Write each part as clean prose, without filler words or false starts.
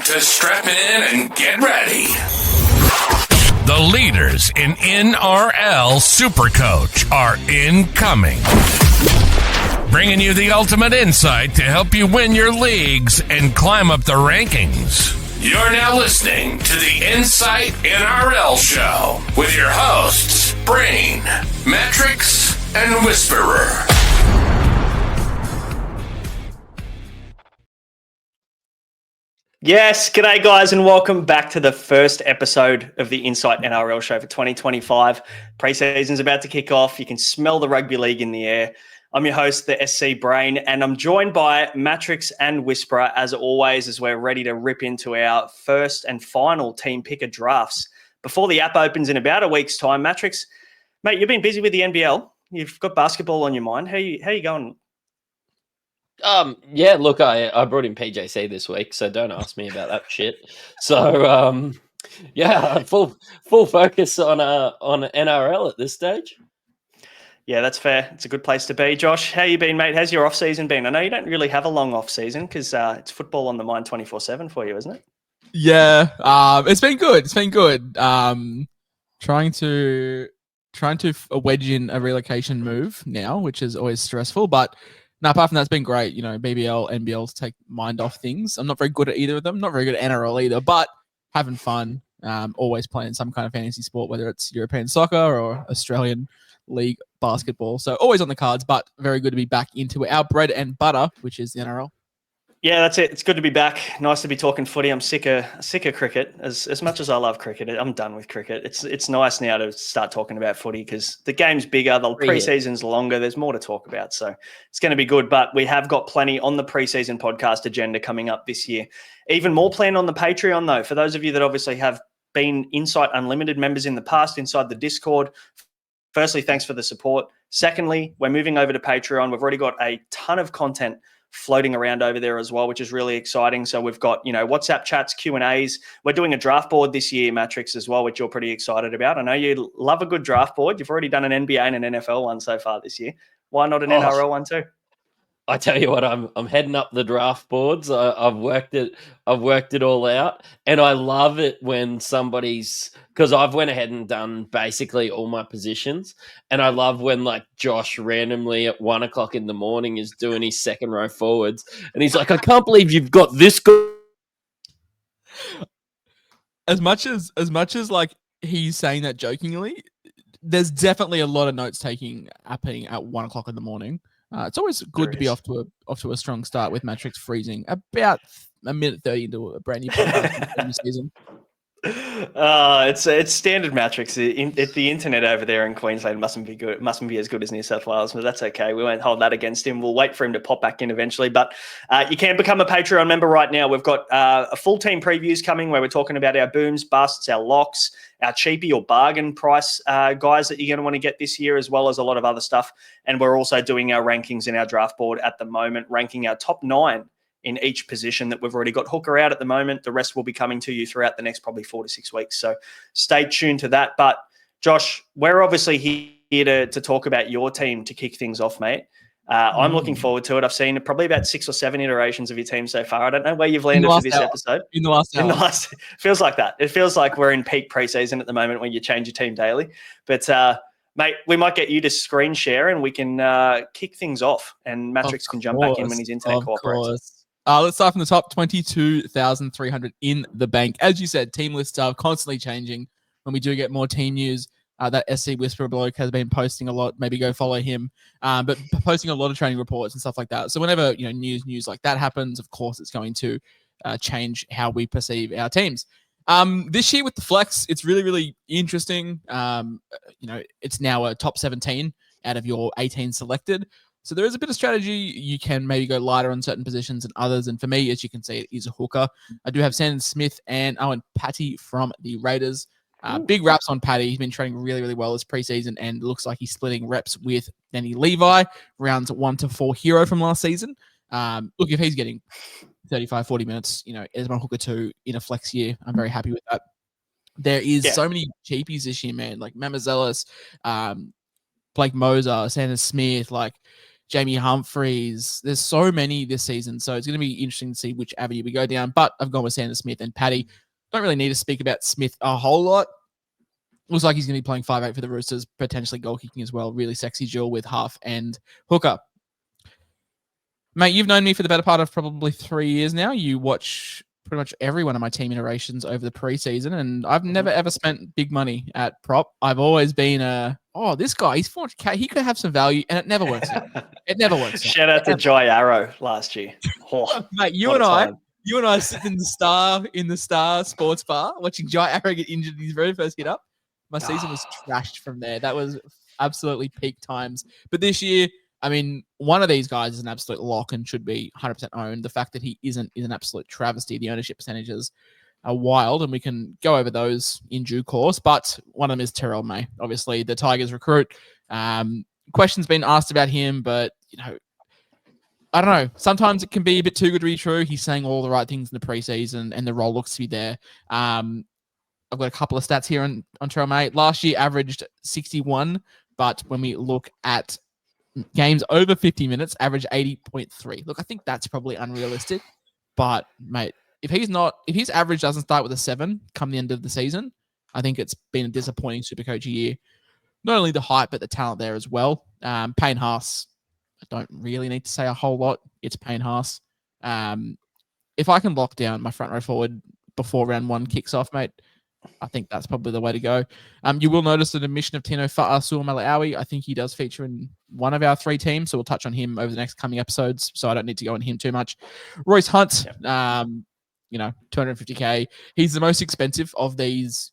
to strap in and get ready. The leaders in NRL SuperCoach are incoming. Bringing you the ultimate insight to help you win your leagues and climb up the rankings. You're now listening to the Insight NRL Show with your hosts, Brain, Matrix, and Whisperer. Yes, g'day guys, and welcome back to the first episode of the Insight NRL Show for 2025. Pre-season's about to kick off. You can smell the rugby league in the air. I'm your host, the SC Brain, and I'm joined by Matrix and Whisperer, as always, as we're ready to rip into our first and final team picker drafts. Before the app opens in about a week's time, Matrix, mate, you've been busy with the NBL. You've got basketball on your mind. How you going? Yeah, look, I brought in PJC this week, so don't ask me about that shit. So, yeah, full focus on NRL at this stage. Yeah, that's fair. It's a good place to be. Josh, how you been, mate? How's your off season been? I know you don't really have a long off season because it's football on the mind 24/7 for you, isn't it? Yeah, it's been good. It's been good. Trying to wedge in a relocation move now, which is always stressful, but. No, apart from that, it's been great. You know, BBL, NBL to take mind off things. I'm not very good at either of them. Not very good at NRL either, but having fun. Always playing some kind of fantasy sport, whether it's European soccer or Australian league basketball. So always on the cards, but very good to be back into our bread and butter, which is the NRL. Yeah, that's it. It's good to be back. Nice to be talking footy. I'm sick of cricket. As much as I love cricket, I'm done with cricket. It's nice now to start talking about footy because the game's bigger, the pre-season's longer. There's more to talk about, so it's going to be good. But we have got plenty on the pre-season podcast agenda coming up this year. Even more planned on the Patreon, though. For those of you that obviously have been Insight Unlimited members in the past inside the Discord, firstly, thanks for the support. Secondly, we're moving over to Patreon. We've already got a ton of content floating around over there as well, which is really exciting. So we've got, WhatsApp chats, Q&As. We're doing a draft board this year, Matrix, as well, which you're pretty excited about. I know you love a good draft board. You've already done an NBA and an NFL one so far this year. Why not an NRL one too? I tell you what, I'm heading up the draft boards. I've worked it all out, and I love it when because I've went ahead and done basically all my positions, and I love when like Josh randomly at 1 o'clock in the morning is doing his second row forwards, and he's like, "I can't believe you've got this good." As much as like he's saying that jokingly, there's definitely a lot of notes taking happening at 1 o'clock in the morning. It's always good to be off to a strong start with Matrix freezing about a minute 30 into a brand new podcast season. It's standard Matrix. The internet over there in Queensland mustn't be as good as New South Wales, but that's okay. We won't hold that against him. We'll wait for him to pop back in eventually. But you can become a Patreon member right now. We've got a full team previews coming where we're talking about our booms, busts, our locks, our cheapie or bargain price guys that you're going to want to get this year, as well as a lot of other stuff. And we're also doing our rankings in our draft board at the moment, ranking our top 9 in each position that we've already got Hooker out at the moment. The rest will be coming to you throughout the next probably 4 to 6 weeks. So stay tuned to that. But Josh, we're obviously here to talk about your team to kick things off, mate. I'm looking forward to it. I've seen probably about 6 or 7 iterations of your team so far. I don't know where you've landed for this episode. In the last feels like that. It feels like we're in peak preseason at the moment when you change your team daily. But mate, we might get you to screen share and we can kick things off, and Matrix can jump back in when his internet cooperates. Let's start from the top. 22,300 in the bank. As you said, team lists are constantly changing. When we do get more team news, that SC Whisperer bloke has been posting a lot. Maybe go follow him. But posting a lot of training reports and stuff like that. So whenever news like that happens, of course, it's going to change how we perceive our teams. This year with the flex, it's really, really interesting. It's now a top 17 out of your 18 selected. So there is a bit of strategy. You can maybe go lighter on certain positions than others. And for me, as you can see, it is a hooker. I do have Sandon Smith and Owen Patty from the Raiders. Big raps on Patty. He's been training really, really well this preseason and looks like he's splitting reps with Danny Levi, rounds 1 to 4 hero from last season. Look, if he's getting 35, 40 minutes, as my hooker 2 in a flex year, I'm very happy with that. There is so many cheapies this year, man, like Mamazelis, Blake Moser, Sandon Smith, like Jamie Humphreys. There's so many this season, so it's going to be interesting to see which avenue we go down. But I've gone with Sandon Smith and Paddy. Don't really need to speak about Smith a whole lot. Looks like he's going to be playing 5'8" for the Roosters, potentially goal kicking as well. Really sexy duel with half and hooker. Mate, you've known me for the better part of probably 3 years now. You watch pretty much every one of my team iterations over the preseason, and I've never ever spent big money at prop. I've always been this guy, he's 400k, he could have some value, and it never works out. It never works out. Shout out to Jai Arrow last year. Oh, mate, you and I sitting in the Star Sports Bar watching Jai Arrow get injured in his very first hit up. My season was trashed from there. That was absolutely peak times. But this year, I mean, one of these guys is an absolute lock and should be 100% owned. The fact that he isn't is an absolute travesty. The ownership percentages are wild, and we can go over those in due course. But one of them is Terrell May, obviously the Tigers recruit. Questions been asked about him, but I don't know. Sometimes it can be a bit too good to be true. He's saying all the right things in the preseason, and the role looks to be there. I've got a couple of stats here on Terrell May. Last year averaged 61, but when we look at games over 50 minutes, average 80.3. Look, I think that's probably unrealistic. But, mate, if his average doesn't start with a 7 come the end of the season, I think it's been a disappointing Supercoach year. Not only the hype, but the talent there as well. Payne Haas, I don't really need to say a whole lot. It's Payne Haas. If I can lock down my front row forward before round 1 kicks off, mate, I think that's probably the way to go. You will notice an admission of Tino Fa'asuamaleaui. I think he does feature in one of our 3 teams, so we'll touch on him over the next coming episodes, so I don't need to go on him too much. Royce Hunt, 250k. He's the most expensive of these,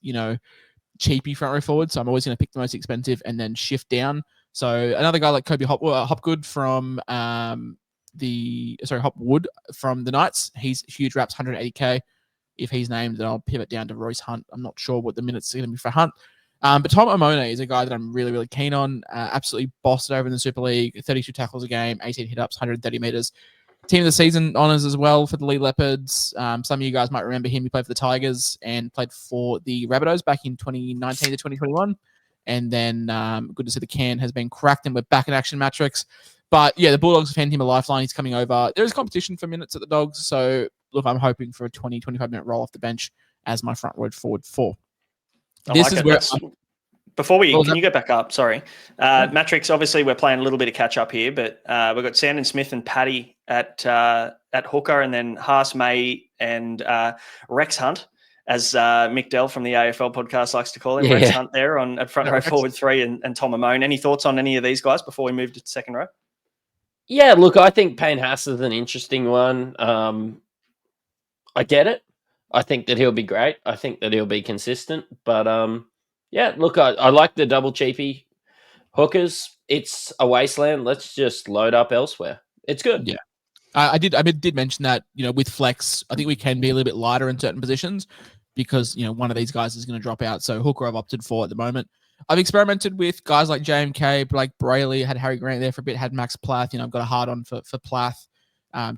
cheapy front row forwards, so I'm always going to pick the most expensive and then shift down. So another guy like Kobe Hopgood from Hopwood from the Knights. He's huge raps, 180k. If he's named, then I'll pivot down to Royce Hunt. I'm not sure what the minutes are going to be for Hunt. But Tom Amone is a guy that I'm really, really keen on. Absolutely bossed it over in the Super League. 32 tackles a game, 18 hit-ups, 130 meters. Team of the season honours as well for the Lee Leopards. Some of you guys might remember him. He played for the Tigers and played for the Rabbitohs back in 2019 to 2021. And then good to see the can has been cracked and we're back in action Matrix. But yeah, the Bulldogs have handed him a lifeline. He's coming over. There is competition for minutes at the Dogs. So look, I'm hoping for a 20, 25-minute roll off the bench as my front row forward 4. Can you get back up? Sorry. Matrix, obviously we're playing a little bit of catch up here, but we've got Sandon Smith and Paddy at hooker, and then Haas, May, and Rex Hunt, as Mick Dell from the AFL podcast likes to call him. Yeah. Rex Hunt there at front row forward 3 and Tom Amone. Any thoughts on any of these guys before we move to second row? Yeah, look, I think Payne Haas is an interesting one. I get it. I think that he'll be great. I think that he'll be consistent. But, yeah, look, I like the double cheapy hookers. It's a wasteland. Let's just load up elsewhere. It's good. Yeah. I did mention that, with flex, I think we can be a little bit lighter in certain positions because, one of these guys is going to drop out. So hooker I've opted for at the moment. I've experimented with guys like JMK, Blake Brayley, had Harry Grant there for a bit, had Max Plath. I've got a hard on for Plath.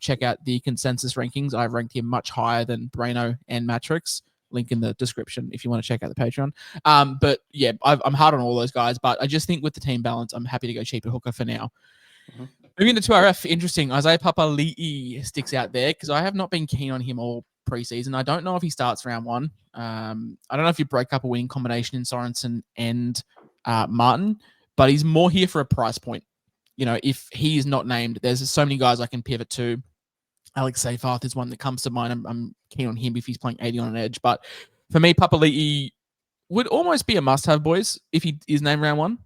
Check out the consensus rankings. I've ranked him much higher than Brano and Matrix. Link in the description if you want to check out the Patreon. But yeah, I'm hard on all those guys, but I just think with the team balance, I'm happy to go cheaper hooker for now. Mm-hmm. Moving to 2RF, interesting. Isaiah Papali'i sticks out there because I have not been keen on him all preseason. I don't know if he starts round 1. I don't know if you break up a winning combination in Sorensen and Martin, but he's more here for a price point. If he is not named, there's so many guys I can pivot to. Alex Seyfarth is one that comes to mind. I'm keen on him if he's playing 80 on an edge. But for me, Papali'i would almost be a must-have, boys, if he is named round 1.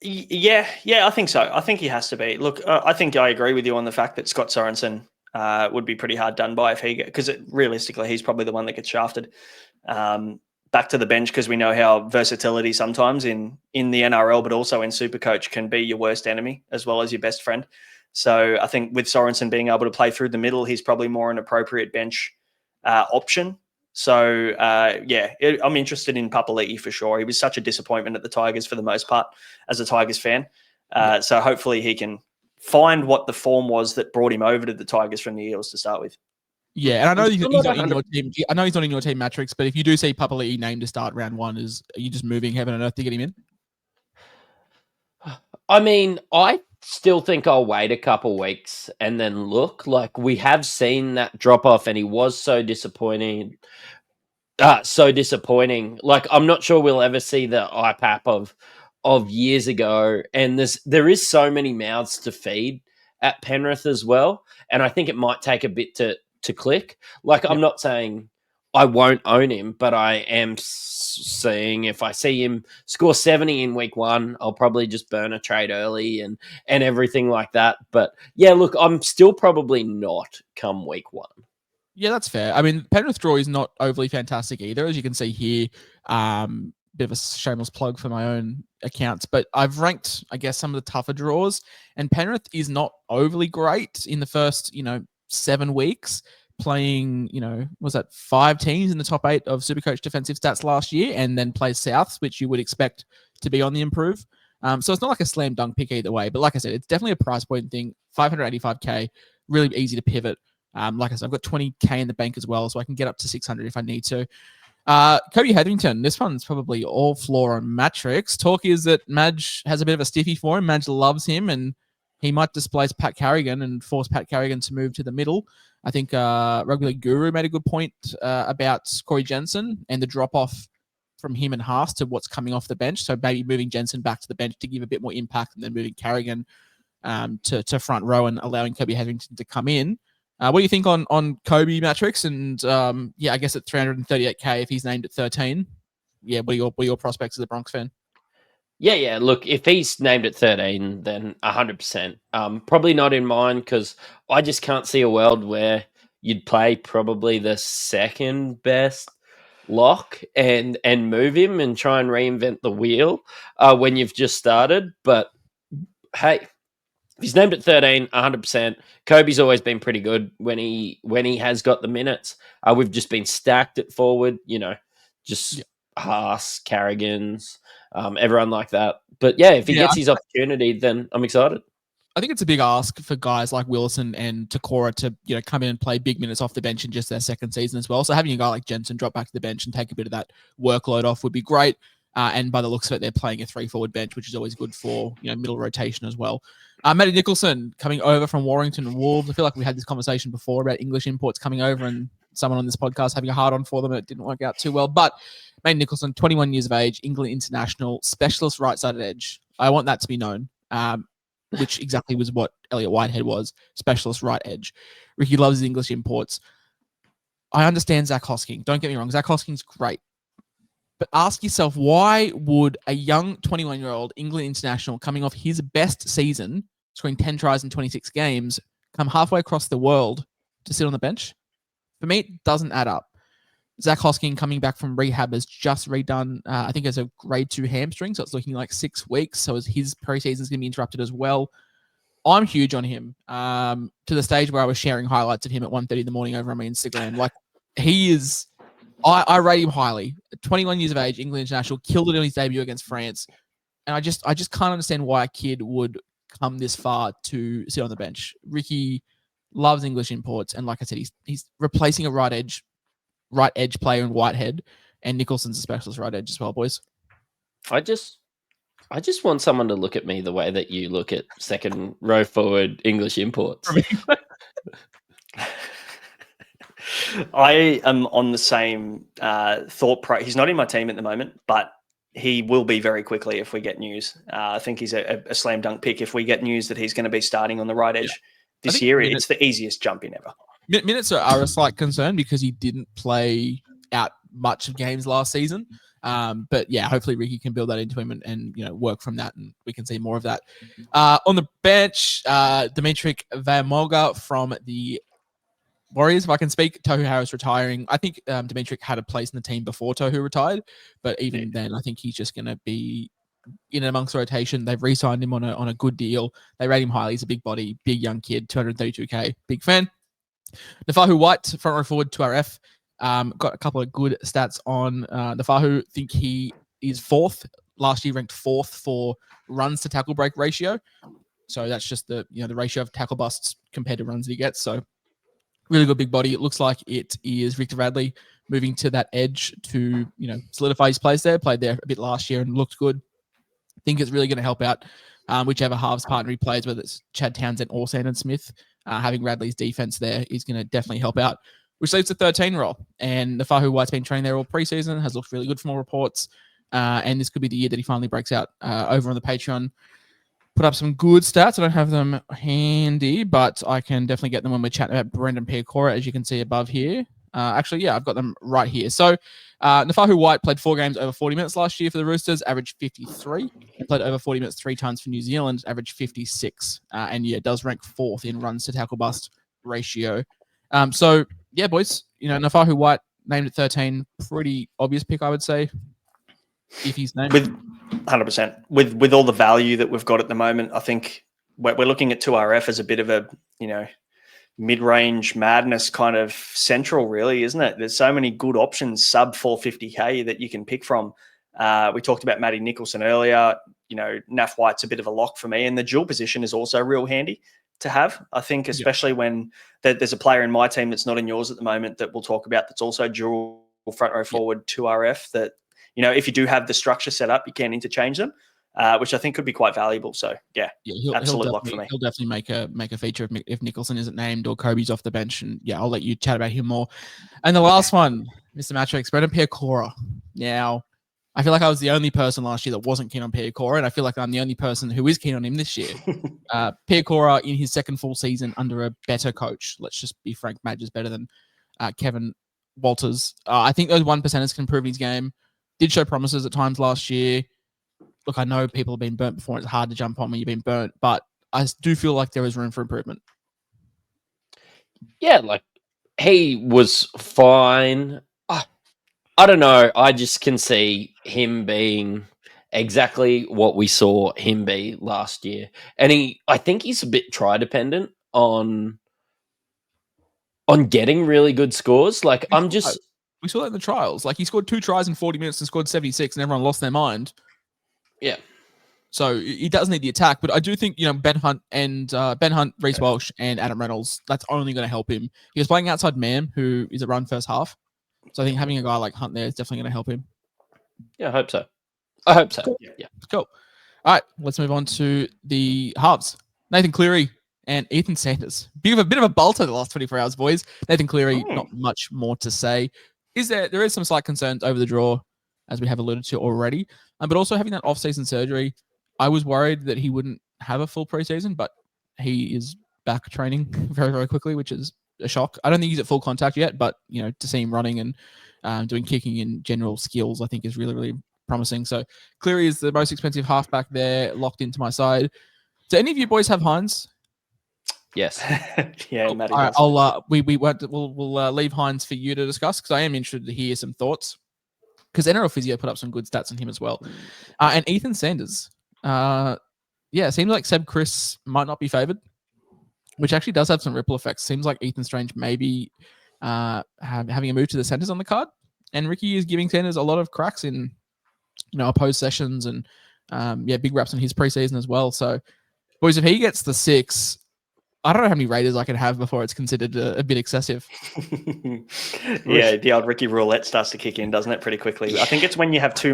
Yeah, I think so. I think he has to be. Look, I think I agree with you on the fact that Scott Sorensen would be pretty hard done by if because realistically, he's probably the one that gets shafted back to the bench because we know how versatility sometimes in the NRL, but also in Supercoach can be your worst enemy as well as your best friend. So I think with Sorensen being able to play through the middle, he's probably more an appropriate bench option. So, I'm interested in Papali'i for sure. He was such a disappointment at the Tigers for the most part as a Tigers fan. So hopefully he can find what the form was that brought him over to the Tigers from the Eels to start with. Yeah, and I know he's not in your team. I know he's not in your team, Matrix, but if you do see Papali'i named to start round 1, are you just moving heaven and earth to get him in? I mean, I still think I'll wait a couple weeks and then look. Like, we have seen that drop off, and he was so disappointing. So disappointing. Like, I'm not sure we'll ever see the IPAP of years ago. And there is so many mouths to feed at Penrith as well. And I think it might take a bit to click. Like, I'm not saying I won't own him, but I am saying if I see him score 70 in week 1, I'll probably just burn a trade early and everything like that. But yeah, look, I'm still probably not come week 1. Yeah, that's fair. I mean, Penrith draw is not overly fantastic either, as you can see here. Bit of a shameless plug for my own accounts, but I've ranked, I guess, some of the tougher draws, and Penrith is not overly great in the first, 7 weeks, playing, was that 5 teams in the top 8 of SuperCoach defensive stats last year, and then plays Souths, which you would expect to be on the improve. So it's not like a slam dunk pick either way, but like I said, it's definitely a price point thing. 585k, really easy to pivot. Like I said, I've got 20k in the bank as well, so I can get up to 600 if I need to. Kobe Hetherington, this one's probably all floor on Matrix. Talk is that Madge has a bit of a stiffy for him. Madge loves him, and he might displace Pat Carrigan and force Pat Carrigan to move to the middle. I think Rugby League Guru made a good point about Corey Jensen and the drop-off from him and Haas to what's coming off the bench. So maybe moving Jensen back to the bench to give a bit more impact, and then moving Carrigan to front row and allowing Kobe Hetherington to come in. What do you think on Kobe Matrix? And I guess at 338k, if he's named at 13, what are your prospects as a Bronx fan? Yeah. Look, if he's named at 13, then 100%. Probably not in mine, because I just can't see a world where you'd play probably the second best lock and move him and try and reinvent the wheel when you've just started. But hey, he's named at 13, 100%. Kobe's always been pretty good when he has got the minutes. We've just been stacked at forward, Haas, Carrigans, everyone like that. But yeah, if he gets his opportunity, then I'm excited. I think it's a big ask for guys like Wilson and Takora to come in and play big minutes off the bench in just their second season as well. So having a guy like Jensen drop back to the bench and take a bit of that workload off would be great. And by the looks of it, they're playing a 3-forward bench, which is always good for middle rotation as well. Matty Nicholson coming over from Warrington and Wolves. I feel like we had this conversation before about English imports coming over and someone on this podcast having a hard on for them. It didn't work out too well. But Matty Nicholson, 21 years of age, England international, specialist right-sided edge. I want that to be known, which exactly was what Elliot Whitehead was, specialist right edge. Ricky loves his English imports. I understand Zach Hosking. Don't get me wrong. Zach Hosking's great. But ask yourself, why would a young 21-year-old England international coming off his best season, scoring 10 tries in 26 games, come halfway across the world to sit on the bench? For me, it doesn't add up. Zach Hosking coming back from rehab has just redone, I think, as a grade 2 hamstring, so it's looking like 6 weeks. So his preseason is going to be interrupted as well. I'm huge on him, to the stage where I was sharing highlights of him at 1:30 in the morning over on my Instagram. Like, he is... I rate him highly. 21 years of age, England international, killed it on his debut against France. And I just can't understand why a kid would come this far to sit on the bench. Ricky loves English imports. And like I said, he's replacing a right edge player in Whitehead, and Nicholson's a specialist right edge as well, boys. I just want someone to look at me the way that you look at second row forward English imports. I am on the same thought. He's not in my team at the moment, but he will be very quickly if we get news. I think he's a slam dunk pick if we get news that he's going to be starting on the right edge this year. It's the easiest jump in ever. Minutes are a slight concern because he didn't play out much of games last season. But yeah, hopefully Ricky can build that into him and work from that, and we can see more of that. On the bench, Dimitri Vamoga from the Warriors, if I can speak. Tohu Harris retiring. I think Dimitri had a place in the team before Tohu retired, but even then, I think he's just going to be in amongst the rotation. They've re-signed him on a good deal. They rate him highly. He's a big body, big young kid, 232k. Big fan. Nafahu White, front row forward, 2RF. Got a couple of good stats on Nafahu. Think he is 4th. Last year ranked 4th for runs to tackle break ratio. So that's just the ratio of tackle busts compared to runs that he gets. So really good big body. It looks like it is Victor Radley moving to that edge to solidify his place there. Played there a bit last year and looked good. I think it's really going to help out whichever halves partner he plays, whether it's Chad Townsend or Sandon Smith. Having Radley's defense there is going to definitely help out, which leaves the 13 role. And Nafahu White's been training there all preseason, has looked really good from all reports. And this could be the year that he finally breaks out over on the Patreon. Put up some good stats. I don't have them handy, but I can definitely get them when we're chatting about Brendan Piacora, as you can see above here. Actually, yeah, I've got them right here. So Nafahu White played 4 games over 40 minutes last year for the Roosters, averaged 53. He played over 40 minutes 3 times for New Zealand, averaged 56. And yeah, does rank 4th in runs to tackle bust ratio. So yeah, boys, Nafahu White named at 13, pretty obvious pick, I would say, if he's named. With 100%. With all the value that we've got at the moment, I think we're looking at 2RF as a bit of a, mid-range madness kind of central, really, isn't it? There's so many good options sub 450k that you can pick from. We talked about Matty Nicholson earlier. Naf White's a bit of a lock for me, and the dual position is also real handy to have. I think, especially when there's a player in my team that's not in yours at the moment that we'll talk about that's also dual front row forward 2RF that, if you do have the structure set up, you can interchange them. Which I think could be quite valuable. So absolute lock for me. He'll definitely make a feature if Nicholson isn't named or Kobe's off the bench, and I'll let you chat about him more. And the last one, Mr. Matrix, Brendan Piacora. Now, I feel like I was the only person last year that wasn't keen on Piacora, and I feel like I'm the only person who is keen on him this year. Piacora in his second full season under a better coach. Let's just be frank, Madge is better than Kevin Walters. I think those 1%ers can improve his game. Did show promises at times last year. Look, I know people have been burnt before. It's hard to jump on when you've been burnt, but I do feel like there is room for improvement. Yeah, he was fine. I don't know. I just can see him being exactly what we saw him be last year. And I think he's a bit try dependent on getting really good scores. We saw that in the trials. He scored 2 tries in 40 minutes and scored 76, and everyone lost their mind. Yeah. So he does need the attack, but I do think, Ben Hunt, Reece Walsh, and Adam Reynolds, that's only going to help him. He was playing outside Mam, who is a run first half. So I think having a guy like Hunt there is definitely going to help him. Yeah, I hope so. Cool. Yeah. Cool. All right, let's move on to the halves. Nathan Cleary and Ethan Sanders. Bit of a bolter the last 24 hours, boys. Nathan Cleary, not much more to say. There is some slight concerns over the draw, as we have alluded to already. But also having that off-season surgery, I was worried that he wouldn't have a full preseason, but he is back training very, very quickly, which is a shock. I don't think he's at full contact yet, but to see him running and doing kicking and general skills, I think is really, really promising. So Cleary is the most expensive halfback there, locked into my side. Do any of you boys have Hines? Yes. Yeah, Matty. All right, we'll leave Hines for you to discuss, because I am interested to hear some thoughts. Because NRL Physio put up some good stats on him as well. And Ethan Sanders, it seems like Seb Chris might not be favoured, which actually does have some ripple effects. Seems like Ethan Strange maybe having a move to the centres on the card. And Ricky is giving Sanders a lot of cracks in, opposed sessions and, big raps on his preseason as well. So, boys, if he gets the 6, I don't know how many Raiders I can have before it's considered a bit excessive. Yeah, the old Ricky roulette starts to kick in, doesn't it, pretty quickly? I think it's when you have 2 or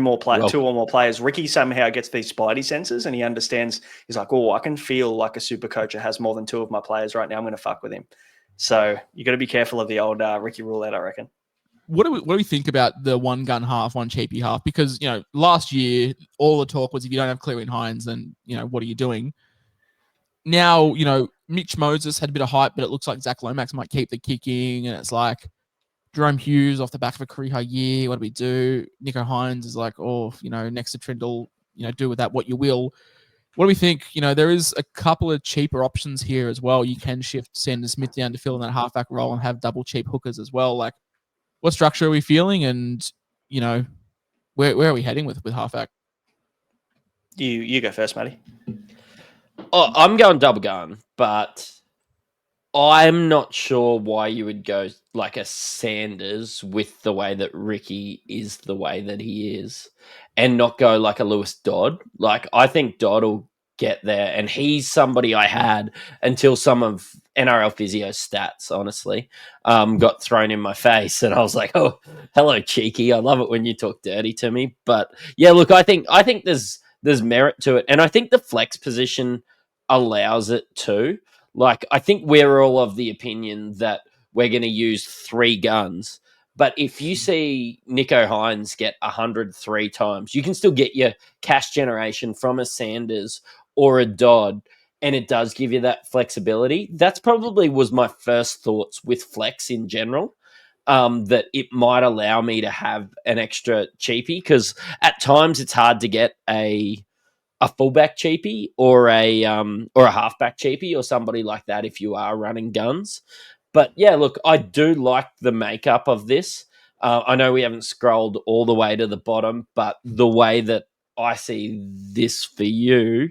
more players. Ricky somehow gets these spidey senses and he understands. He's like, I can feel like a super coach has more than 2 of my players right now. I'm going to fuck with him. So you got to be careful of the old Ricky roulette, I reckon. What do we think about the one gun half, one cheapie half? Because, last year, all the talk was if you don't have Cleary and Hines, then, what are you doing? Now, Mitch Moses had a bit of hype, but it looks like Zach Lomax might keep the kicking. And it's like Jerome Hughes off the back of a career high year. What do we do? Nico Hines is like, next to Trindle, do with that what you will. What do we think? There is a couple of cheaper options here as well. You can shift Sanders Smith down to fill in that halfback role and have double cheap hookers as well. Like, what structure are we feeling? And, where are we heading with halfback? You go first, Matty. Oh, I'm going double gun, but I'm not sure why you would go like a Sanders with the way that Ricky is the way that he is and not go like a Lewis Dodd. I think Dodd will get there, and he's somebody I had until some of NRL Physio's stats, honestly, got thrown in my face, and I was like, oh, hello, cheeky. I love it when you talk dirty to me. But yeah, look, I think there's there's merit to it. And I think the flex position allows it too. Like, I think we're all of the opinion that we're going to use 3 guns. But if you see Nico Hines get 103 times, you can still get your cash generation from a Sanders or a Dodd, and it does give you that flexibility. That's probably was my first thoughts with flex in general, that it might allow me to have an extra cheapie, because at times it's hard to get a fullback cheapie or a halfback cheapie or somebody like that if you are running guns. But yeah, look, I do like the makeup of this. I know we haven't scrolled all the way to the bottom, but the way that I see this for you,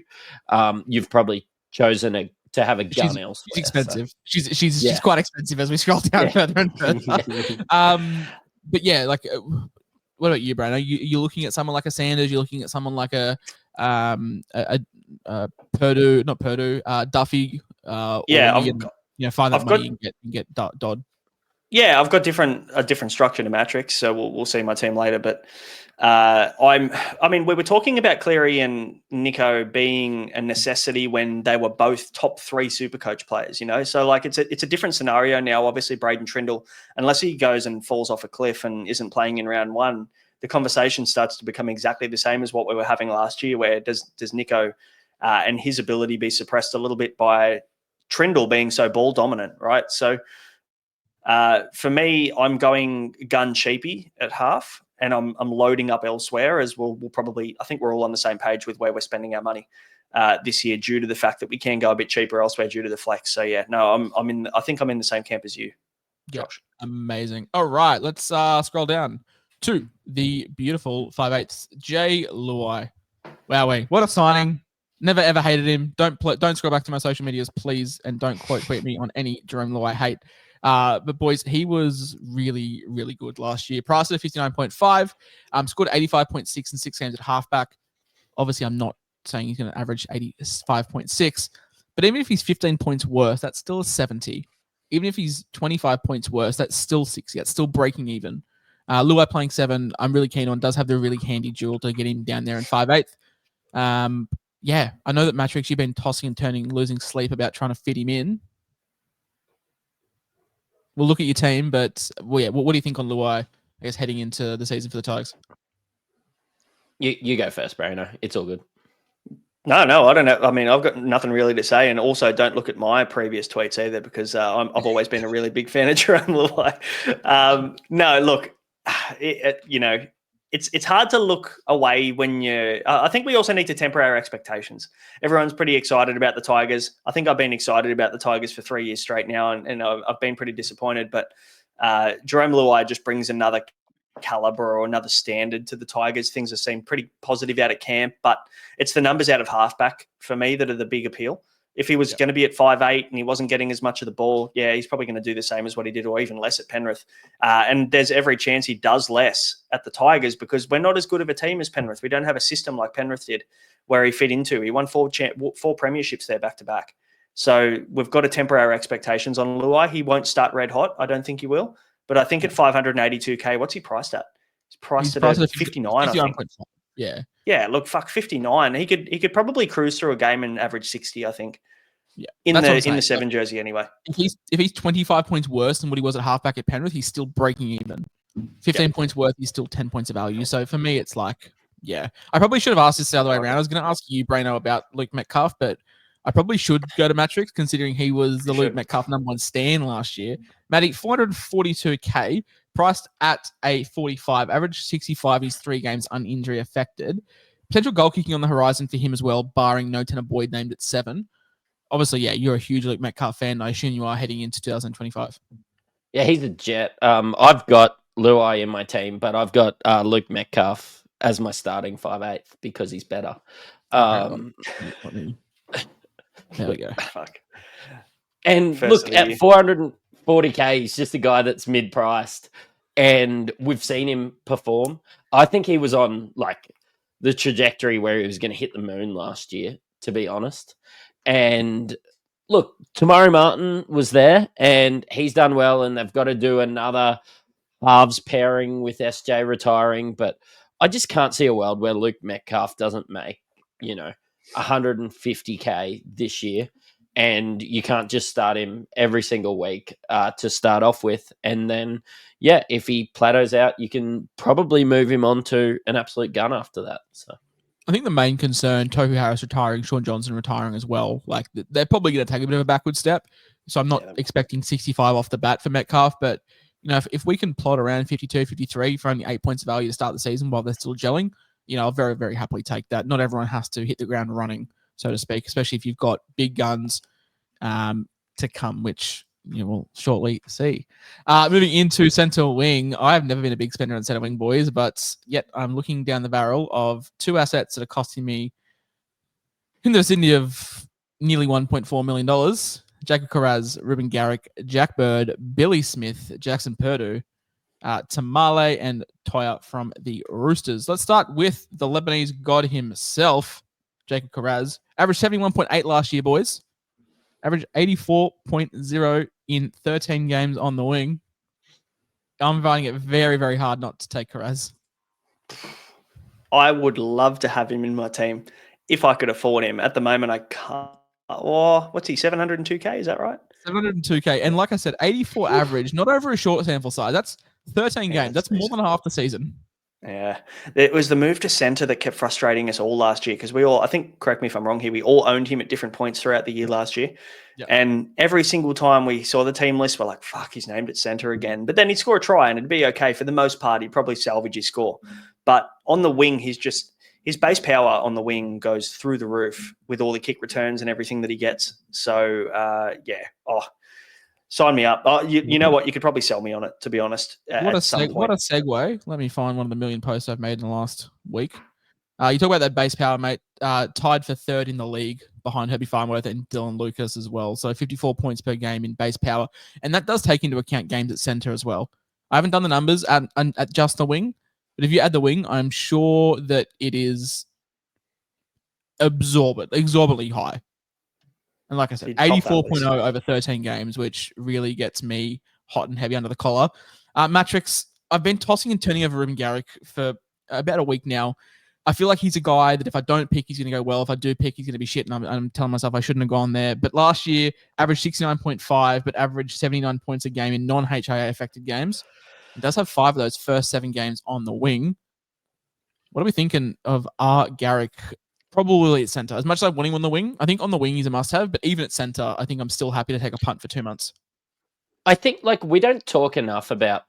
you've probably chosen to have a gun elsewhere. She's expensive. So. She's quite expensive as we scroll down further and further. But yeah, like, what about you, Brian? Are you looking at someone like a Sanders? You're looking at someone like a Purdue, not Purdue, Duffy. Find that money and get Dodd. Yeah, I've got a different structure to Matrix, so we'll see my team later. But we were talking about Cleary and Nico being a necessity when they were both top 3 SuperCoach players. So like it's a different scenario now. Obviously, Braden Trindle, unless he goes and falls off a cliff and isn't playing in round 1, the conversation starts to become exactly the same as what we were having last year. Where does Nico and his ability be suppressed a little bit by Trindle being so ball dominant, right? So. For me, I'm going gun cheapy at half, and I'm loading up elsewhere, as we'll probably. I think we're all on the same page with where we're spending our money this year, due to the fact that we can go a bit cheaper elsewhere due to the flex. So yeah, no, I think I'm in the same camp as you, Josh. Amazing. All right, let's scroll down to the beautiful 5/8 Jay Luai. Wow, what a signing! Never ever hated him. Don't scroll back to my social medias, please, and don't tweet me on any Jerome Luai hate. But boys, he was really, really good last year. Priced at 59.5, scored 85.6 in 6 games at halfback. Obviously, I'm not saying he's going to average 85.6, but even if he's 15 points worse, that's still a 70. Even if he's 25 points worse, that's still 60. That's still breaking even. Luai playing 7, I'm really keen on. Does have the really handy duel to get him down there in 5/8. Yeah, I know that Matrix, you've been tossing and turning, losing sleep about trying to fit him in. We'll look at your team, but what do you think on Luai, I guess, heading into the season for the Tigers? You go first, Brano. It's all good. No, I don't know. I mean, I've got nothing really to say, and also don't look at my previous tweets either, because I've always been a really big fan of Jerome Luai. No, look, it's hard to look away when you. I think we also need to temper our expectations. Everyone's pretty excited about the Tigers. I think I've been excited about the Tigers for 3 years straight now, and I've been pretty disappointed. But Jerome Luai just brings another caliber or another standard to the Tigers. Things have seemed pretty positive out of camp, but it's the numbers out of halfback for me that are the big appeal. If he was going to be at 5'8" and he wasn't getting as much of the ball, yeah, he's probably going to do the same as what he did, or even less at Penrith. And there's every chance he does less at the Tigers, because we're not as good of a team as Penrith. We don't have a system like Penrith did where he fit into. He won 4 premierships there back to back. So we've got to temper our expectations on Luai. He won't start red hot. I don't think he will. But I think at 582K, what's he priced at? He's priced at 59, I think. Yeah. Yeah, look, 59. He could probably cruise through a game and average 60, I think. Yeah. In the 7 jersey anyway. If he's 25 points worse than what he was at halfback at Penrith, he's still breaking even. 15 points worth, he's still 10 points of value. So for me, it's like, yeah. I probably should have asked this the other way around. I was going to ask you, Brano, about Luke Metcalf, but I probably should go to Matrix, considering he was the Luke Metcalf #1 stan last year. Matty, 442K, priced at a 45, average 65, he's 3 games uninjury affected. Potential goal kicking on the horizon for him as well, barring no Tanner Boyd named at 7. Obviously, yeah, you're a huge Luke Metcalf fan. I assume you are heading into 2025. Yeah, he's a jet. I've got Luai in my team, but I've got Luke Metcalf as my starting 5/8 because he's better. There we go. Fuck. And look, at 440K, he's just a guy that's mid-priced, and we've seen him perform. I think he was on like the trajectory where he was going to hit the moon last year, to be honest. And look, Tamari Martin was there, and he's done well, and they've got to do another halves pairing with SJ retiring, but I just can't see a world where Luke Metcalf doesn't make 150K this year, and you can't just start him every single week to start off with. And then, if he plateaus out, you can probably move him on to an absolute gun after that. So I think the main concern, Tohu Harris retiring, Sean Johnson retiring as well, like they're probably going to take a bit of a backward step. So I'm not expecting 65 off the bat for Metcalf, but if we can plot around 52, 53 for only 8 points of value to start the season while they're still gelling, I'll very, very happily take that. Not everyone has to hit the ground running, so to speak, especially if you've got big guns to come, which we'll shortly see. Moving into centre wing, I've never been a big spender on centre wing, boys, but yet I'm looking down the barrel of two assets that are costing me in the vicinity of nearly $1.4 million. Jacob Carraz, Ruben Garrick, Jack Bird, Billy Smith, Jackson Purdue, Tamale, and Toya from the Roosters. Let's start with the Lebanese god himself, Jacob Carraz. Averaged 71.8 last year, boys. Average 84.0 in 13 games on the wing. I'm finding it very, very hard not to take Carraz. I would love to have him in my team if I could afford him. At the moment, I can't. Oh, what's he, 702K? Is that right? 702K. And like I said, 84 average, not over a short sample size. That's 13 games. That's more than half the season. Yeah. It was the move to centre that kept frustrating us all last year because we all, I think, correct me if I'm wrong here, we all owned him at different points throughout the year last year. Yep. And every single time we saw the team list, we're like, fuck, he's named at centre again. But then he'd score a try and it'd be okay. For the most part, he'd probably salvage his score. But on the wing, his base power on the wing goes through the roof with all the kick returns and everything that he gets. So, sign me up. Oh, you know what? You could probably sell me on it, to be honest. What a segue. Let me find one of the million posts I've made in the last week. You talk about that base power, mate. Tied for third in the league behind Herbie Farnworth and Dylan Lucas as well. So 54 points per game in base power. And that does take into account games at centre as well. I haven't done the numbers at just the wing. But if you add the wing, I'm sure that it is exorbitantly high. And like I said, 84.0 over 13 games, which really gets me hot and heavy under the collar. Matrix, I've been tossing and turning over Ruben Garrick for about a week now. I feel like he's a guy that if I don't pick, he's going to go well. If I do pick, he's going to be shit. And I'm telling myself I shouldn't have gone there. But last year, averaged 69.5, but averaged 79 points a game in non-HIA affected games. He does have 5 of those first 7 games on the wing. What are we thinking of R. Garrick? Probably at centre. As much as I want him on the wing, I think on the wing he's a must-have. But even at centre, I think I'm still happy to take a punt for 2 months. I think we don't talk enough about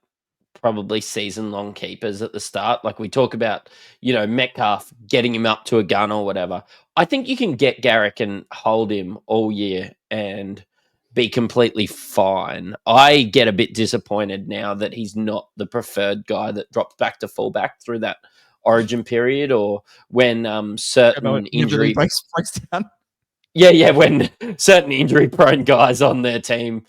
probably season-long keepers at the start. Like we talk about, Metcalf, getting him up to a gun or whatever. I think you can get Garrick and hold him all year and be completely fine. I get a bit disappointed now that he's not the preferred guy that drops back to fullback through that origin period or when certain injury breaks down. Yeah, when certain injury-prone guys on their team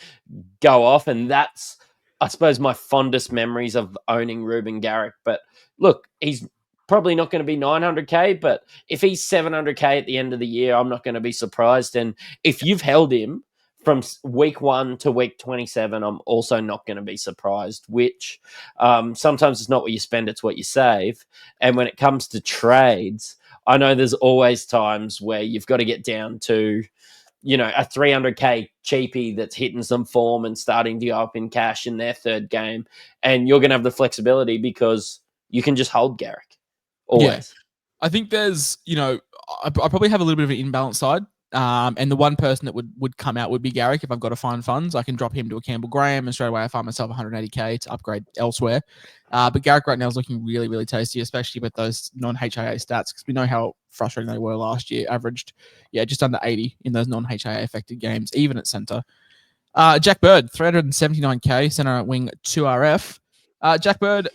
go off, and that's, I suppose, my fondest memories of owning Ruben Garrick. But look, he's probably not going to be 900K, but if he's 700K at the end of the year, I'm not going to be surprised. And if you've held him from week 1 to week 27, I'm also not going to be surprised, which sometimes it's not what you spend, it's what you save. And when it comes to trades, I know there's always times where you've got to get down to, a 300K cheapie that's hitting some form and starting to go up in cash in their third game. And you're going to have the flexibility because you can just hold Garrick always. Yeah. I think there's, I probably have a little bit of an imbalance side. And the one person that would come out would be Garrick. If I've got to find funds, I can drop him to a Campbell Graham and straight away I find myself 180K to upgrade elsewhere. But Garrick right now is looking really, really tasty, especially with those non-HIA stats, because we know how frustrating they were last year. Averaged, just under 80 in those non-HIA affected games, even at centre. Jack Bird, 379K, centre at wing 2RF. Jack Bird,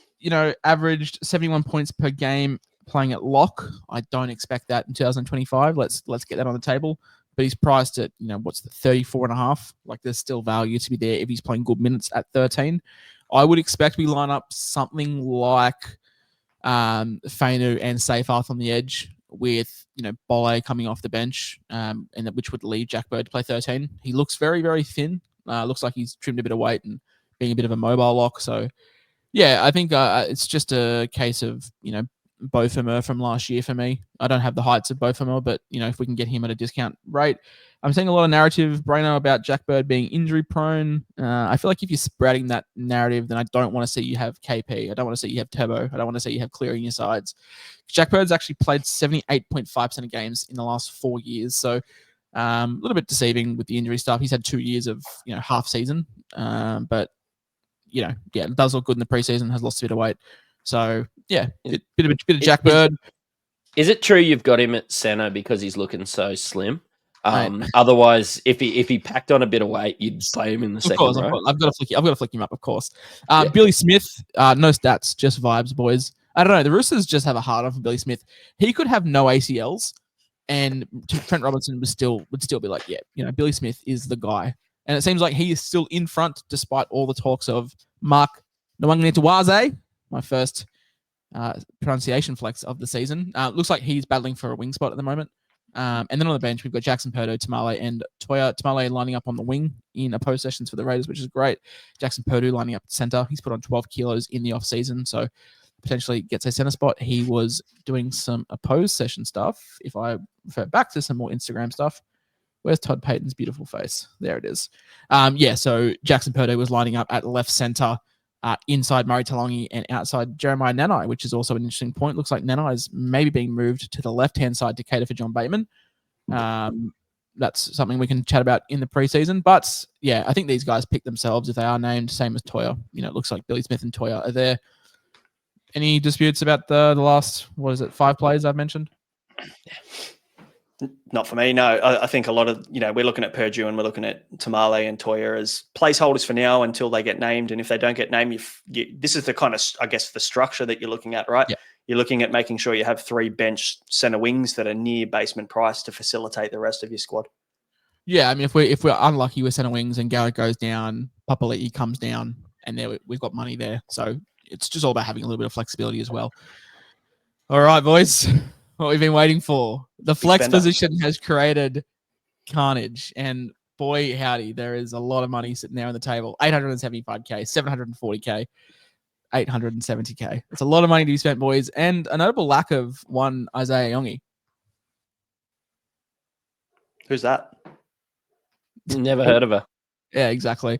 averaged 71 points per game playing at lock. I don't expect that in 2025. Let's get that on the table. But he's priced at, what's the 34.5? Like there's still value to be there if he's playing good minutes at 13. I would expect we line up something like Fainu and Seyfarth on the edge with, Bolle coming off the bench, and which would leave Jack Bird to play 13. He looks very, very thin. Looks like he's trimmed a bit of weight and being a bit of a mobile lock. So, yeah, I think it's just a case of, Bofamer from last year for me. I don't have the heights of Bofamer, but if we can get him at a discount rate. I'm seeing a lot of narrative, Brano, about Jack Bird being injury prone. I feel like if you're spreading that narrative, then I don't want to see you have KP. I don't want to see you have Turbo. I don't want to see you have clearing your sides. Jack Bird's actually played 78.5% of games in the last 4 years. So a little bit deceiving with the injury stuff. He's had 2 years of half season, but it does look good in the preseason. Has lost a bit of weight. So bit of Jack Bird. Is it true you've got him at centre because he's looking so slim? Otherwise, if he packed on a bit of weight, you'd play him in the second row. I've got to flick him up, of course. Billy Smith, no stats, just vibes, boys. I don't know. The Roosters just have a hard on for Billy Smith. He could have no ACLs, and Trent Robinson would still be like, Billy Smith is the guy. And it seems like he is still in front despite all the talks of Mark Nwangitawaze, my first pronunciation flex of the season. Looks like he's battling for a wing spot at the moment. And then on the bench, we've got Jackson Purdo, Tamale, and Toya. Tamale lining up on the wing in opposed sessions for the Raiders, which is great. Jackson Purdo lining up at centre. He's put on 12 kilos in the off-season, so potentially gets a centre spot. He was doing some opposed session stuff. If I refer back to some more Instagram stuff, where's Todd Payton's beautiful face? There it is. So Jackson Purdo was lining up at left centre, inside Murray Talangi and outside Jeremiah Nanai, which is also an interesting point. Looks like Nanai is maybe being moved to the left-hand side to cater for John Bateman. That's something we can chat about in the preseason. But, I think these guys pick themselves if they are named, same as Toya. It looks like Billy Smith and Toya are there. Any disputes about the last, 5 players I've mentioned? Not for me, no. I think a lot of, we're looking at Purdue and we're looking at Tamale and Toya as placeholders for now until they get named. And if they don't get named, this is the kind of, I guess, the structure that you're looking at, right? Yeah. You're looking at making sure you have 3 bench center wings that are near basement price to facilitate the rest of your squad. Yeah, I mean, if we're unlucky with center wings and Garrett goes down, Papali'i comes down, and there we've got money there. So it's just all about having a little bit of flexibility as well. All right, boys. What we've been waiting for. The flex position has created carnage, and boy, howdy, there is a lot of money sitting there on the table. 875K, 740K, 870K. It's a lot of money to be spent, boys, and a notable lack of one Isaiah Yongi. Who's that? Never heard of her. Yeah, exactly.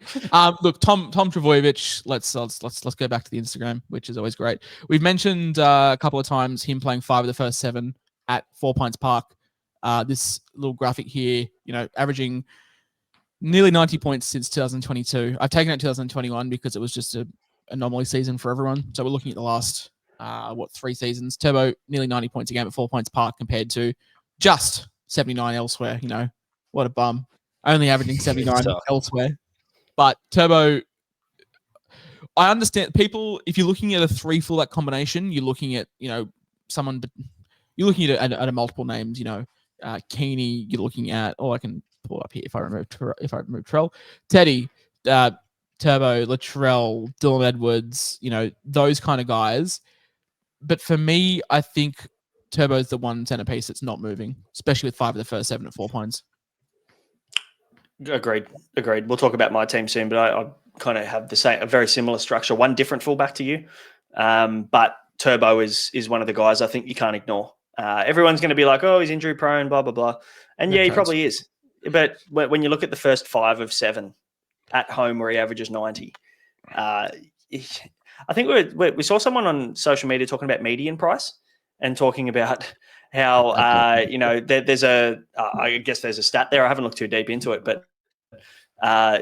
Look, Tom Travojevic. Let's go back to the Instagram, which is always great. We've mentioned a couple of times him playing 5 of the first 7 at 4 Pints Park. This little graphic here, averaging nearly 90 points since 2022. I've taken out 2021 because it was just an anomaly season for everyone. So we're looking at the last 3 seasons. Turbo nearly 90 points a game at 4 Pints Park compared to just 79 elsewhere. What a bum. Only averaging 79 elsewhere. But Turbo, I understand people, if you're looking at a 3 fullback combination, you're looking at, someone, you're looking at a multiple names, Keeney, you're looking at, I can pull up here if I remove Trell. Teddy, Turbo, Latrell, Dylan Edwards, those kind of guys. But for me, I think Turbo's the one centerpiece that's not moving, especially with 5 of the first 7 at 4 points. Agreed. We'll talk about my team soon, but I kind of have a very similar structure. One different fullback to you, but Turbo is one of the guys I think you can't ignore. Everyone's going to be like, "Oh, he's injury prone," blah blah blah, and he probably is. But when you look at the first 5 of 7 at home, where he averages 90, I think we saw someone on social media talking about median price and talking about how there's I guess there's a stat there. I haven't looked too deep into it, but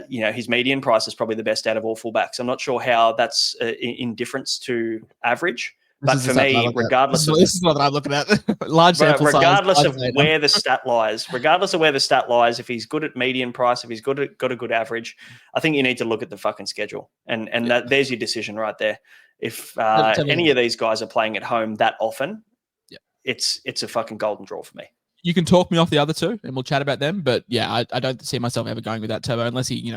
his median price is probably the best out of all fullbacks. I'm not sure how that's in difference to average, but for me, regardless of this is what I'm looking at, large sample size, regardless of where the stat lies, if he's good at median price, if he's got a good average, I think you need to look at the fucking schedule, and there's your decision right there. If any of these guys are playing at home that often, it's a fucking golden draw for me. You can talk me off the other 2 and we'll chat about them. But I don't see myself ever going with that Turbo unless he,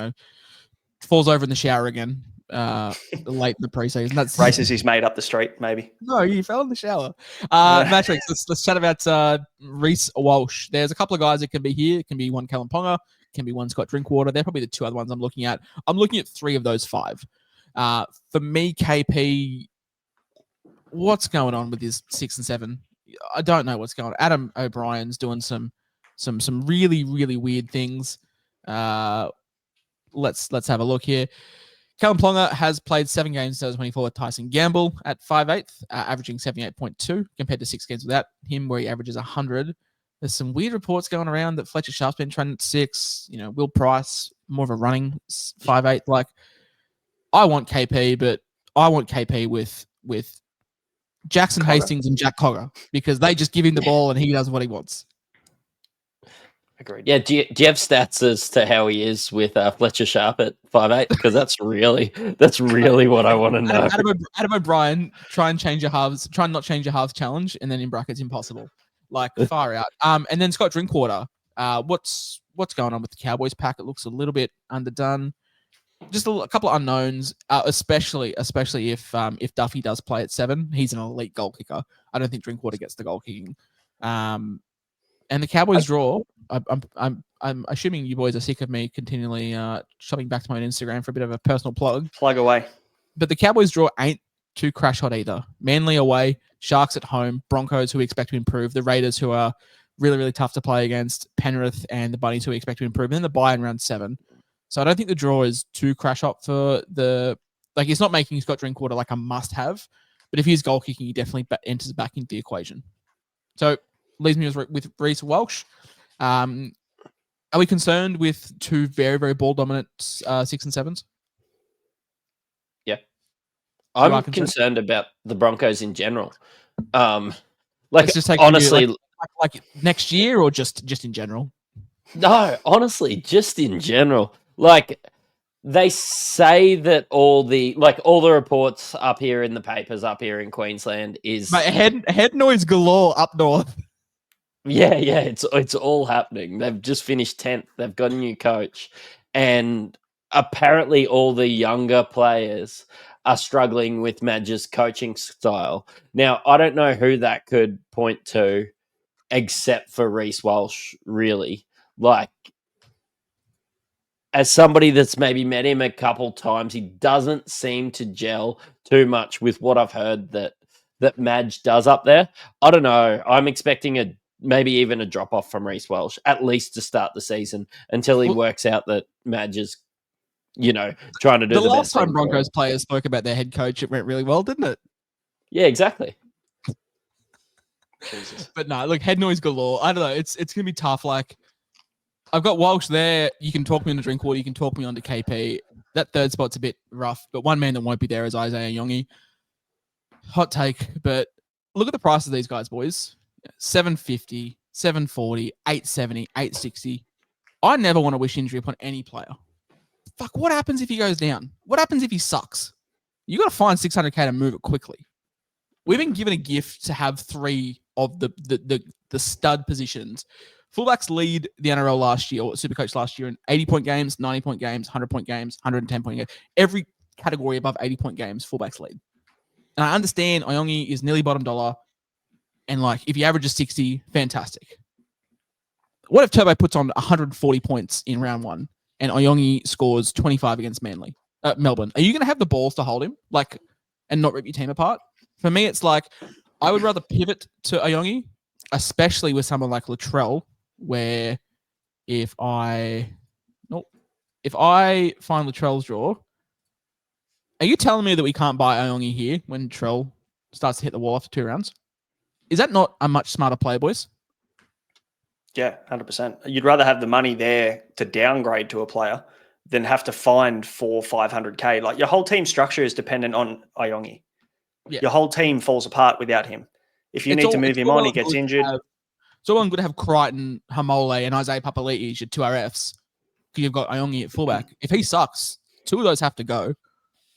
falls over in the shower again late in the preseason. That's races he's made up the street, maybe. No, he fell in the shower. Matrix, let's chat about Reece Walsh. There's a couple of guys that can be here. It can be one Callum Ponga, can be one Scott Drinkwater. They're probably the 2 other ones I'm looking at. I'm looking at 3 of those 5. For me, KP, what's going on with his 6 and 7? I don't know what's going on. Adam O'Brien's doing some really, really weird things. Let's have a look here. Callum Plonga has played 7 games in 2024 with Tyson Gamble at 5'8", averaging 78.2 compared to 6 games without him where he averages 100. There's some weird reports going around that Fletcher Sharp's been trending at 6. Will Price, more of a running 5'8". Like, I want KP, but I want KP with Jackson Cogger. Hastings and Jack Cogger because they just give him the ball and he does what he wants. Agreed. Yeah, do you have stats as to how he is with Fletcher Sharp at 5'8"? Because that's really what I want to know. Adam O'Brien, try and not change your halves challenge, and then in brackets impossible. Like, far out. And then Scott Drinkwater. What's going on with the Cowboys pack? It looks a little bit underdone. Just a couple of unknowns, especially if Duffy does play at 7. He's an elite goal kicker. I don't think Drinkwater gets the goal kicking. And the Cowboys draw. I'm assuming you boys are sick of me continually shopping back to my own Instagram for a bit of a personal plug. Plug away. But the Cowboys draw ain't too crash hot either. Manly away, Sharks at home, Broncos who we expect to improve, the Raiders who are really, really tough to play against, Penrith and the Bunnies who we expect to improve, and then the bye in round 7. So I don't think the draw is too crash hot for it's not making Scott Drinkwater like a must-have, but if he's goal kicking, he definitely enters back into the equation. So leaves me with Reece Walsh. Are we concerned with 2 very, very ball-dominant 6 and 7s? Yeah. I'm concerned about the Broncos in general. Honestly... Like next year or just in general? No, honestly, just in general. Like, they say that all the reports up here in the papers up here in Queensland is... Mate, head noise galore up north. Yeah, it's all happening. They've just finished 10th. They've got a new coach. And apparently all the younger players are struggling with Madge's coaching style. Now, I don't know who that could point to except for Reece Walsh, really. Like, as somebody that's maybe met him a couple times, he doesn't seem to gel too much with what I've heard that Madge does up there. I don't know. I'm expecting maybe even a drop-off from Reece Walsh, at least to start the season, until he works out that Madge is, trying to do the best. The last time Broncos players spoke about their head coach, it went really well, didn't it? Yeah, exactly. Jesus. But no, look, head noise galore. I don't know. It's going to be tough. Like, I've got Walsh there. You can talk me into Drinkwater. You can talk me onto KP. That third spot's a bit rough, but one man that won't be there is Isaiah Yongi. Hot take, but look at the price of these guys, boys. 750, 740, 870, 860. I never want to wish injury upon any player. Fuck, what happens if he goes down? What happens if he sucks? You got to find 600K to move it quickly. We've been given a gift to have 3 of the stud positions. Fullbacks lead the NRL last year, or SuperCoach last year, in 80-point games, 90-point games, 100-point games, 110-point games. Every category above 80-point games, fullbacks lead. And I understand Iongi is nearly bottom dollar, and like if he averages 60, fantastic. What if Turbo puts on 140 points in round 1 and Iongi scores 25 against Melbourne? Are you going to have the balls to hold him, and not rip your team apart? For me, it's like I would rather pivot to Iongi, especially with someone like Latrell, where if I find Latrell's draw, are you telling me that we can't buy Iongi here when Trell starts to hit the wall after 2 rounds? Is that not a much smarter play, boys? Yeah, 100%. You'd rather have the money there to downgrade to a player than have to find 400-500K. Like, your whole team structure is dependent on Iongi. Yeah. Your whole team falls apart without him. If you need to move him on, he gets injured. It's all good to have Crichton, Hamole, and Isaiah Papali'i as your 2 RFs. Because you've got Iongi at fullback. If he sucks, 2 of those have to go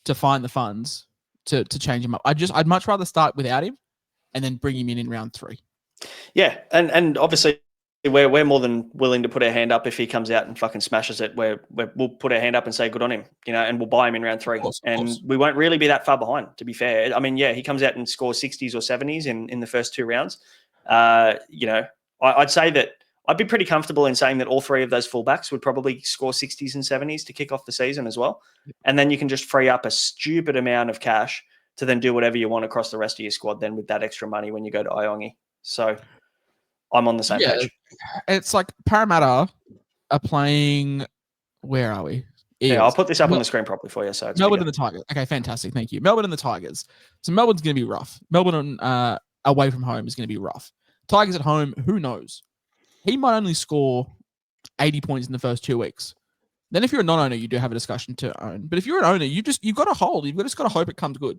to find the funds to change him up. I'd much rather start without him and then bring him in round 3. Yeah, and obviously we're more than willing to put our hand up if he comes out and fucking smashes it. We'll put our hand up and say good on him, and we'll buy him in round 3. Of course. We won't really be that far behind, to be fair. I mean, yeah, he comes out and scores 60s or 70s in the first 2 rounds. I'd say that I'd be pretty comfortable in saying that all 3 of those fullbacks would probably score 60s and 70s to kick off the season as well. And then you can just free up a stupid amount of cash to then do whatever you want across the rest of your squad then with that extra money when you go to Iongi. So I'm on the same page. It's like Parramatta are playing. Where are we? Yeah, I'll put this up on the screen properly for you. So it's Melbourne bigger. and the Tigers. Okay, fantastic. Thank you. Melbourne and the Tigers. So Melbourne's going to be rough. Melbourne away from home is going to be rough. Tigers at home, who knows? He might only score 80 points in the first 2 weeks. Then if you're a non-owner, you do have a discussion to own. But if you're an owner, you've got to hold. You've just got to hope it comes good.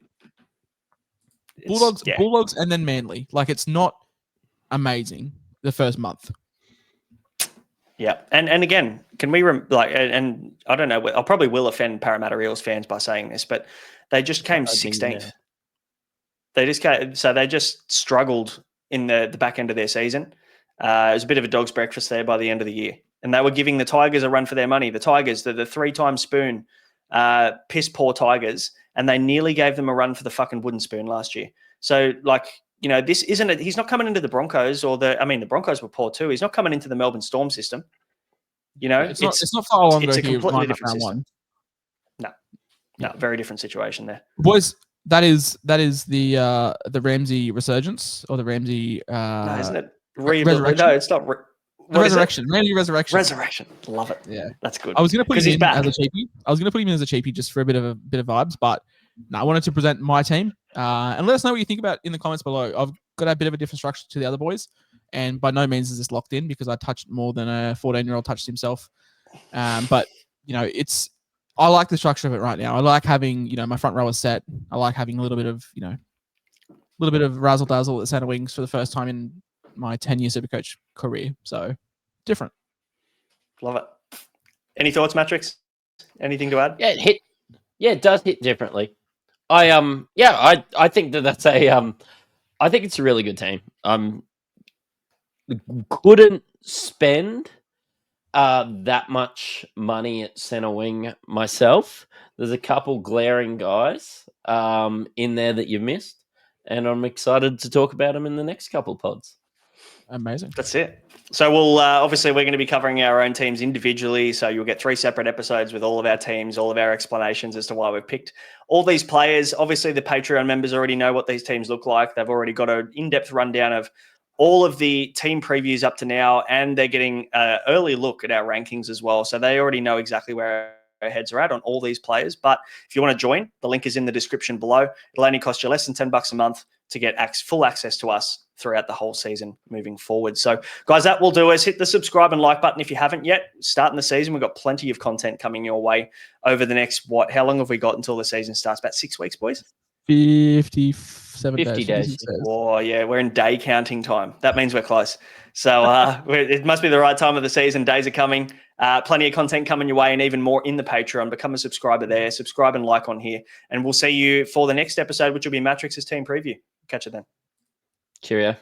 Bulldogs, and then Manly. Like, it's not amazing the first month. Yeah, and again, can we and I don't know, I probably will offend Parramatta Eels fans by saying this, but they just came 16th. They just struggled in the back end of their season. It was a bit of a dog's breakfast there by the end of the year, and they were giving the Tigers a run for their money. The Tigers, the 3-time spoon, piss poor Tigers, and they nearly gave them a run for the fucking wooden spoon last year. So this isn't he's not coming into the Broncos the Broncos were poor too. He's not coming into the Melbourne Storm system. It's not far along. It's a completely different system. No, very different situation there. Boys, that is the Ramsey resurgence or the Ramsey no, isn't it? Resurrection? No, it's not. Resurrection. Ramsey resurrection. Resurrection. Love it. Yeah, that's good. I was going to put him in as a cheapie. I was going to put him in as a cheapie just for a bit of vibes, but no, I wanted to present my team. And let us know what you think about in the comments below. I've got a bit of a different structure to the other boys, and by no means is this locked in because I touched more than a 14-year-old touched himself. But I like the structure of it right now. I like having my front row is set. I like having a little bit of razzle dazzle at the center wings for the first time in my 10-year SuperCoach career. So different. Love it. Any thoughts, Matrix? Anything to add? Yeah, it does hit differently. I think that's I think it's a really good team. Couldn't spend that much money at center wing myself. There's a couple glaring guys in there that you've missed, and I'm excited to talk about them in the next couple pods. Amazing. That's it. So we'll obviously we're going to be covering our own teams individually. So you'll get 3 separate episodes with all of our teams, all of our explanations as to why we've picked all these players. Obviously, the Patreon members already know what these teams look like. They've already got an in-depth rundown of all of the team previews up to now, and they're getting an early look at our rankings as well. So they already know exactly where our heads are at on all these players. But if you want to join, the link is in the description below. It'll only cost you less than $10 a month to get full access to us throughout the whole season moving forward. So, guys, that will do us. Hit the subscribe and like button if you haven't yet. Starting the season, we've got plenty of content coming your way over the next, how long have we got until the season starts? About 6 weeks, boys? 57 50 days. Oh, yeah, we're in day counting time. That means we're close. So it must be the right time of the season. Days are coming. Plenty of content coming your way and even more in the Patreon. Become a subscriber there. Subscribe and like on here. And we'll see you for the next episode, which will be Matrix's team preview. Catch you then. Cheerio.